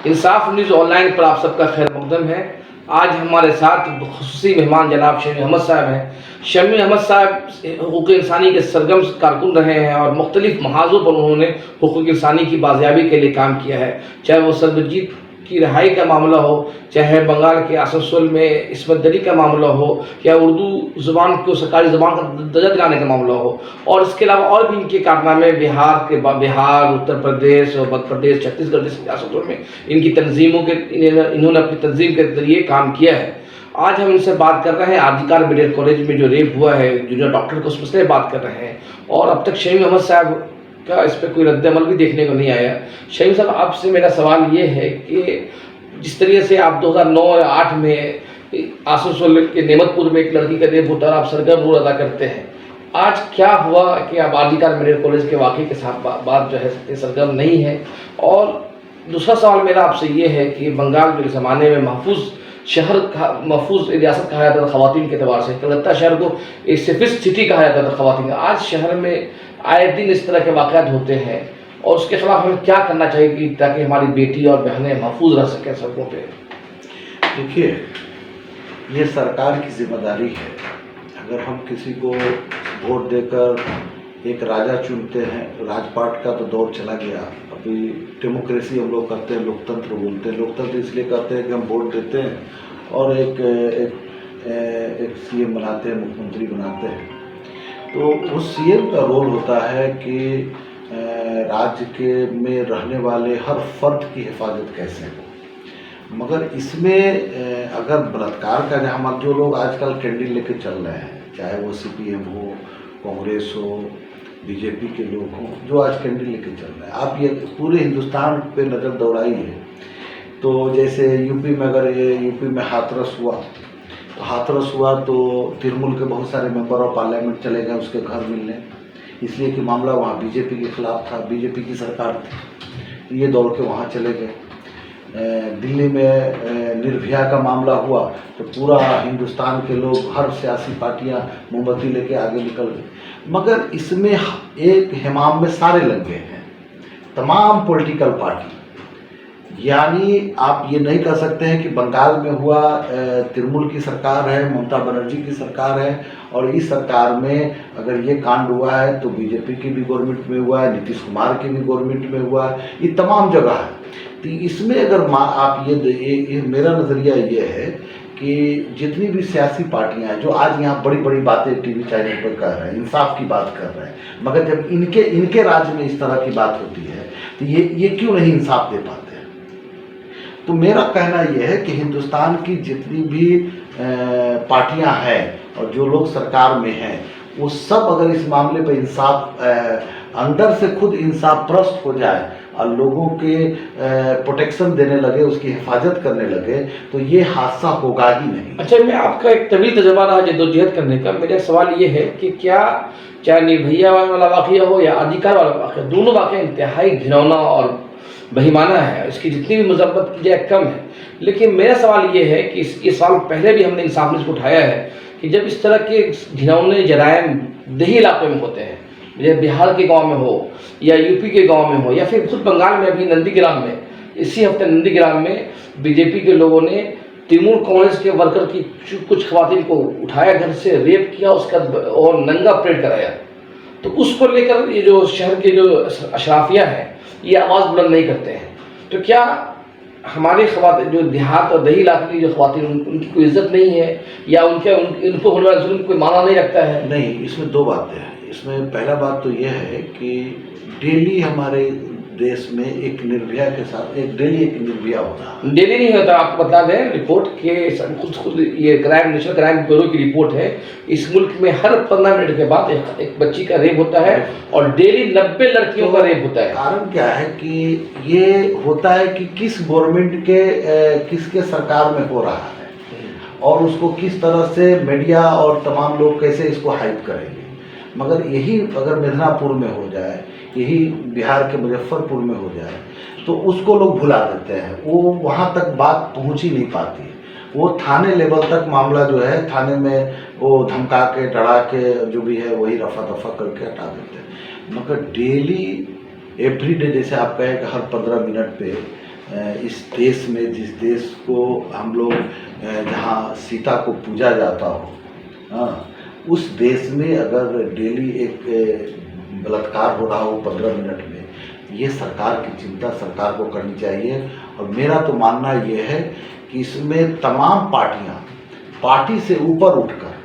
इंसाफ news online पर आप सबका खैर मकदम है। आज हमारे साथ खुसूसी मेहमान जनाब शमी अहमद साहब हैं। शमी अहमद साहब हुकूक इंसानी के सरगर्म कारकुन रहे हैं और मुख्तलिफ महाजों पर उन्होंने हुकूक इंसानी की बाजियाबी के लिए काम किया है। चाहे वो सरबजीत की रिहाई का मामला हो, चाहे बंगाल के आसनसोल में इस्मत दरी का मामला हो, या उर्दू ज़ुबान को सरकारी ज़ुबान का दर्जा दिलाने का मामला हो, और इसके अलावा और भी इनके कारनामे बिहार, उत्तर प्रदेश और मध्य प्रदेश, छत्तीसगढ़ जैसी रियासतों में इनकी तंजीमों के इन्होंने अपनी तंजीम के जरिए काम किया है। आज हम इनसे बात कर रहे हैं आरजीकर मेडिकल कॉलेज में जो रेप हुआ है जूनियर डॉक्टर को, उस मसले बात कर रहे हैं। और अब तक शमी अहमद साहब का इस पर कोई रद्द-ए-अमल भी देखने को नहीं आया। शमी साहब, आपसे मेरा सवाल ये है कि जिस तरीके से आप 2009 या 8 में आसनसोल के नेमतपुर में एक लड़की का रेप होता है और आप सरगर्म रोल अदा करते हैं, आज क्या हुआ कि आप आरजीकर मेडिकल कॉलेज के वाक़े के साथ बात जो है सरगर्म नहीं है? और दूसरा सवाल मेरा आपसे ये है कि बंगाल के ज़माने में महफूज रियासत कहा जाता था ख़वातीन के अतबार से, कलकत्ता शहर को एक सेफेस्ट सिटी कहा जाता था ख़वातीन का। आज शहर में आए दिन इस तरह के वाक़यात होते हैं और उसके खिलाफ हमें क्या करना चाहिए कि ताकि हमारी बेटी और बहनें महफूज रह सकें सड़कों पे? देखिए, ये सरकार की जिम्मेदारी है। अगर हम किसी को वोट देकर एक राजा चुनते हैं, राजपाट का तो दौर चला गया। अभी डेमोक्रेसी हम लोग करते हैं, लोकतंत्र बोलते हैं। लोकतंत्र इसलिए करते हैं कि हम वोट देते हैं और एक सीएम बनाते हैं, मुख्यमंत्री बनाते हैं। तो उस सीएम का रोल होता है कि राज्य के में रहने वाले हर फर्द की हिफाजत कैसे हो। मगर इसमें अगर बलात्कार का जहाँ जो लोग आजकल कैंडल लेके चल रहे हैं, चाहे वो सीपीएम हो, कांग्रेस हो, बीजेपी के लोग हों, जो आज कैंडल लेके चल रहे हैं, आप ये पूरे हिंदुस्तान पे नज़र दौड़ाइए। तो जैसे यूपी में, अगर ये यूपी में हाथरस हुआ तो तृणमूल के बहुत सारे मेंबर ऑफ पार्लियामेंट चले गए उसके घर मिलने, इसलिए कि मामला वहाँ बीजेपी के खिलाफ था, बीजेपी की सरकार थी, ये दौड़ के वहाँ चले गए। दिल्ली में निर्भया का मामला हुआ तो पूरा हिंदुस्तान के लोग, हर सियासी पार्टियां मोमबत्ती लेके आगे निकल गई। मगर इसमें एक हिमाम में सारे लग गए हैं, तमाम पॉलिटिकल पार्टी। यानी आप ये नहीं कह सकते हैं कि बंगाल में हुआ तृणमूल की सरकार है, ममता बनर्जी की सरकार है, और इस सरकार में अगर ये कांड हुआ है तो बीजेपी की भी गवर्नमेंट में हुआ है, नीतीश कुमार की भी गवर्नमेंट में हुआ है, ये तमाम जगह है। तो इसमें अगर आप ये मेरा नज़रिया ये है कि जितनी भी सियासी पार्टियां हैं जो आज यहाँ बड़ी बड़ी बातें टीवी चैनल पर कर रहे हैं, इंसाफ की बात कर रहे हैं, मगर जब इनके राज्य में इस तरह की बात होती है तो ये क्यों नहीं इंसाफ दे पाते हैं? तो मेरा कहना यह है कि हिंदुस्तान की जितनी भी पार्टियां हैं और जो लोग सरकार में हैं, वो सब अगर इस मामले पर इंसाफ अंदर से खुद इंसाफ प्रस्त हो जाए और लोगों के प्रोटेक्शन देने लगे, उसकी हिफाजत करने लगे, तो ये हादसा होगा ही नहीं। अच्छा, मैं आपका एक तवील तजुर्बा रहा जद्दोजहद करने का। मेरा सवाल ये है कि क्या चाहे निर्भया वाला वाक़या हो या आरजीकर वाला वाक़या, दोनों वाक़या इंतहाई घिनौना और बहिमाना है, इसकी जितनी भी मजम्मत की जाए कम है। लेकिन मेरा सवाल ये है कि इस साल पहले भी हमने इंसाफ न्यूज़ को उठाया है कि जब इस तरह के घिनौने जराइम देही इलाकों में होते हैं, जैसे बिहार के गांव में हो या यूपी के गांव में हो या फिर खुद बंगाल में अभी नंदीग्राम में, इसी हफ्ते नंदीग्राम में बीजेपी के लोगों ने तृणमूल कांग्रेस के वर्कर की कुछ खवातीन को उठाया, घर से रेप किया, उसका और नंगा परेड कराया। तो उसको लेकर ये जो शहर के जो अशराफिया हैं ये आवाज़ बुलंद नहीं करते हैं। तो क्या हमारे खवातीन जो देहात और दही इलाके की जो खवातीन, उनकी कोई इज्जत नहीं है या उनको होने वाले जुल्म कोई माना नहीं रखता है? नहीं, इसमें दो बातें हैं। इसमें पहला बात तो यह है कि डेली हमारे देश में एक निर्भया के साथ डेली एक निर्भया होता है। डेली नहीं होता, आपको बता दें, रिपोर्ट के खुद ये नेशनल क्राइम ब्यूरो की रिपोर्ट है, इस मुल्क में हर 15 मिनट के बाद एक बच्ची का रेप होता है और डेली 90 लड़कियों का रेप होता है। कारण क्या है कि ये होता है कि किस गवर्नमेंट के किसके सरकार में हो रहा है और उसको किस तरह से मीडिया और तमाम लोग कैसे इसको हाइप करेंगे। मगर यही अगर मिदनापुर में हो जाए, यही बिहार के मुजफ्फरपुर में हो जाए, तो उसको लोग भुला देते हैं, वो वहाँ तक बात पहुँच ही नहीं पाती है। वो थाने लेवल तक मामला जो है, थाने में वो धमका के डरा के जो भी है वही रफा दफा करके हटा देते हैं। मगर डेली एवरीडे, जैसे आप कहें कि हर 15 मिनट पे इस देश में, जिस देश को हम लोग जहाँ सीता को पूजा जाता हो, हाँ, उस देश में अगर डेली एक बलात्कार हो रहा हो 15 मिनट में, ये सरकार की चिंता सरकार को करनी चाहिए। और मेरा तो मानना ये है कि इसमें तमाम पार्टियाँ पार्टी से ऊपर उठकर,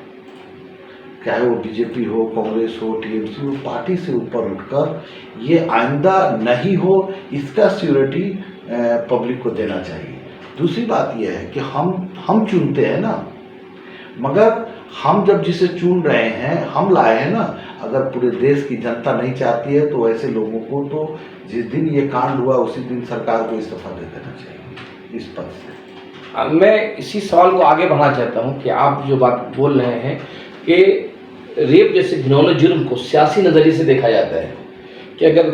चाहे वो बीजेपी हो, कांग्रेस हो, टीएमसी हो, पार्टी से ऊपर उठकर ये आइंदा नहीं हो, इसका सिक्योरिटी पब्लिक को देना चाहिए। दूसरी बात यह है कि हम चुनते हैं ना, मगर हम जब जिसे चुन रहे हैं, हम लाए हैं ना, अगर पूरे देश की जनता नहीं चाहती है तो ऐसे लोगों को तो जिस दिन ये कांड हुआ उसी दिन सरकार को इस्तीफा दे देना चाहिए इस पद से। मैं इसी सवाल को आगे बढ़ाना चाहता हूं कि आप जो बात बोल रहे हैं कि रेप जैसे घिनौने जुर्म को सियासी नज़रिए से देखा जाता है कि अगर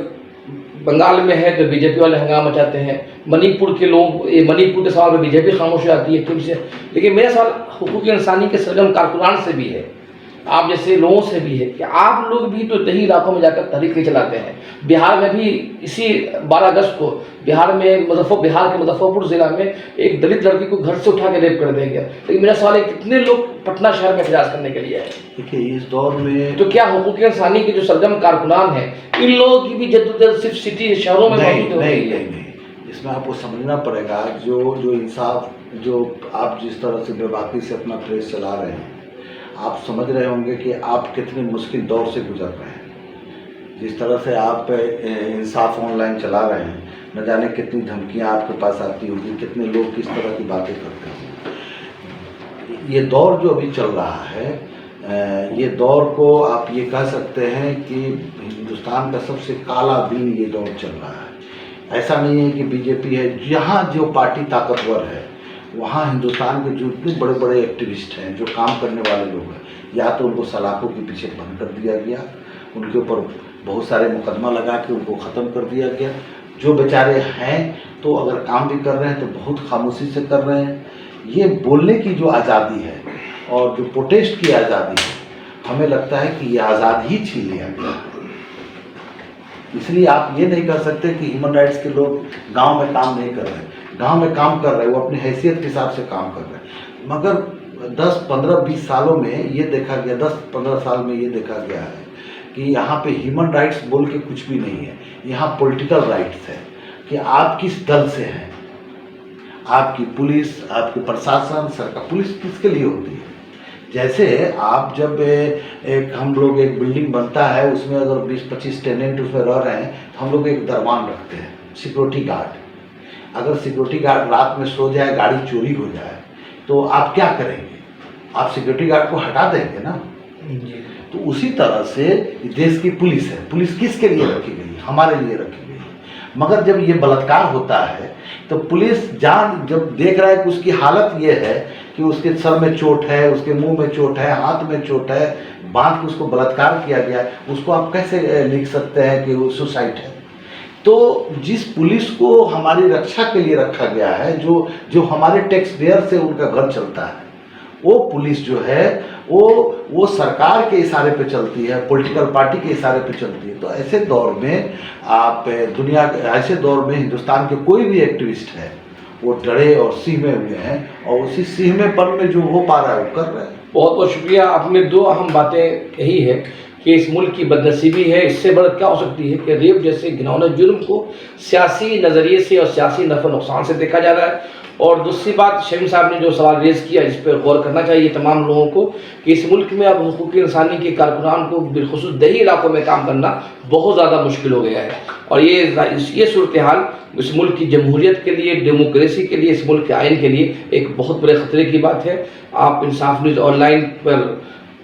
बंगाल में है तो बीजेपी वाले हंगामा मचाते हैं, मणिपुर के लोग, ये मणिपुर के सवाल पर बीजेपी खामोश हो जाती है क्यों से। लेकिन मेरा सवाल हुकूक इंसानी के सरगर्म कारकुनान से भी है, आप जैसे लोगों से भी है कि आप लोग भी तो दही इलाकों में जाकर तहरीक चलाते हैं। बिहार में भी इसी 12 अगस्त को बिहार के मुजफ्फरपुर ज़िला में एक दलित लड़की को घर से उठा के रेप कर दिया गया। लेकिन मेरा सवाल है कितने लोग पटना शहर में एहतजाज करने के लिए आए? देखिए, इस दौर में तो क्या हुकूक इंसानी के जो सरगर्म कारकुनान है, इन लोगों की भी जद्दोजहद सिर्फ सिटी शहरों में मौजूद हो रही है? नहीं, इसमें आपको समझना पड़ेगा जो इंसाफ, जो आप जिस तरह से बेबाकी से अपना प्रेस चला रहे हैं, आप समझ रहे होंगे कि आप कितने मुश्किल दौर से गुजर रहे हैं। जिस तरह से आप इंसाफ ऑनलाइन चला रहे हैं, न जाने कितनी धमकियां आपके पास आती होंगी, कितने लोग किस तरह की बातें करते होंगे। ये दौर जो अभी चल रहा है, ये दौर को आप ये कह सकते हैं कि हिंदुस्तान का सबसे काला दिन ये दौर चल रहा है। ऐसा नहीं है कि बीजेपी है, जहाँ जो पार्टी ताकतवर है वहाँ हिंदुस्तान के जितने बड़े बड़े एक्टिविस्ट हैं, जो काम करने वाले लोग हैं, या तो उनको सलाखों के पीछे बंद कर दिया गया, उनके ऊपर बहुत सारे मुकदमा लगा के उनको ख़त्म कर दिया गया। जो बेचारे हैं तो अगर काम भी कर रहे हैं तो बहुत खामोशी से कर रहे हैं। ये बोलने की जो आज़ादी है और जो प्रोटेस्ट की आज़ादी है, हमें लगता है कि ये आज़ादी ही छीन लिया गया है। इसलिए आप ये नहीं कर सकते कि ह्यूमन राइट्स के लोग गांव में काम नहीं कर रहे हैं। गांव में काम कर रहे हैं, वो अपनी हैसियत के हिसाब से काम कर रहे हैं। मगर 10, 15, 20 सालों में ये देखा गया, 10-15 साल में ये देखा गया है कि यहाँ पे ह्यूमन राइट्स बोल के कुछ भी नहीं है। यहाँ पॉलिटिकल राइट्स है कि आप किस दल से हैं, आपकी पुलिस, आपकी प्रशासन, सरकार। पुलिस किसके लिए होती है? जैसे आप जब हम लोग एक बिल्डिंग बनता है, उसमें अगर 20-25 टेनेंट उसमें रह रहे हैं तो हम लोग एक दरवान रखते हैं, सिक्योरिटी गार्ड। अगर सिक्योरिटी गार्ड रात में सो जाए, गाड़ी चोरी हो जाए, तो आप क्या करेंगे? आप सिक्योरिटी गार्ड को हटा देंगे ना। तो उसी तरह से देश की पुलिस है। पुलिस किसके लिए रखी गई? हमारे लिए रखी गई। मगर जब ये बलात्कार होता है तो पुलिस जब देख रहा है कि उसकी हालत ये है कि उसके सर में चोट है, उसके मुंह में चोट है, हाथ में चोट है, बांध के उसको बलात्कार किया गया, उसको आप कैसे लिख सकते हैं कि वो सुसाइड है? तो जिस पुलिस को हमारी रक्षा के लिए रखा गया है, जो हमारे टैक्स पेयर से उनका घर चलता है, वो पुलिस जो है वो सरकार के इशारे पे चलती है, पॉलिटिकल पार्टी के इशारे पे चलती है। तो ऐसे दौर में ऐसे दौर में हिंदुस्तान के कोई भी एक्टिविस्ट है वो डरे और सीहमे हुए हैं, और उसी सीहमेपन में जो हो पा रहा है वो कर रहे हैं। बहुत बहुत शुक्रिया। आपने 2 अहम बातें कही है कि इस मुल्क की बदनसीबी है, इससे बड़ा क्या हो सकती है कि रेप जैसे घिनौने जुर्म को सियासी नज़रिए से और सियासी नफ़ा नुकसान से देखा जा रहा है। और दूसरी बात, शमीम साहब ने जो सवाल रेज़ किया, इस पर गौर करना चाहिए तमाम लोगों को कि इस मुल्क में अब हुकूक इंसानी के कारकुनान को बिलखुसूस दही इलाकों में काम करना बहुत ज़्यादा मुश्किल हो गया है। और ये सूरत हाल इस मुल्क की जमहूरियत के लिए, डेमोक्रेसी के लिए, इस मुल्क के आइन के लिए एक बहुत बड़े ख़तरे की बात है। आप इंसाफ न्यूज़ ऑनलाइन पर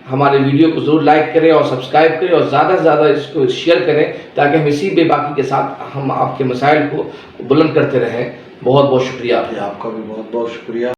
हमारे वीडियो को ज़रूर लाइक करें और सब्सक्राइब करें और ज़्यादा से ज़्यादा इसको शेयर करें, ताकि हम इसी बेबाकी के साथ हम आपके मसाइल को बुलंद करते रहें। बहुत बहुत शुक्रिया। आपका भी बहुत बहुत शुक्रिया।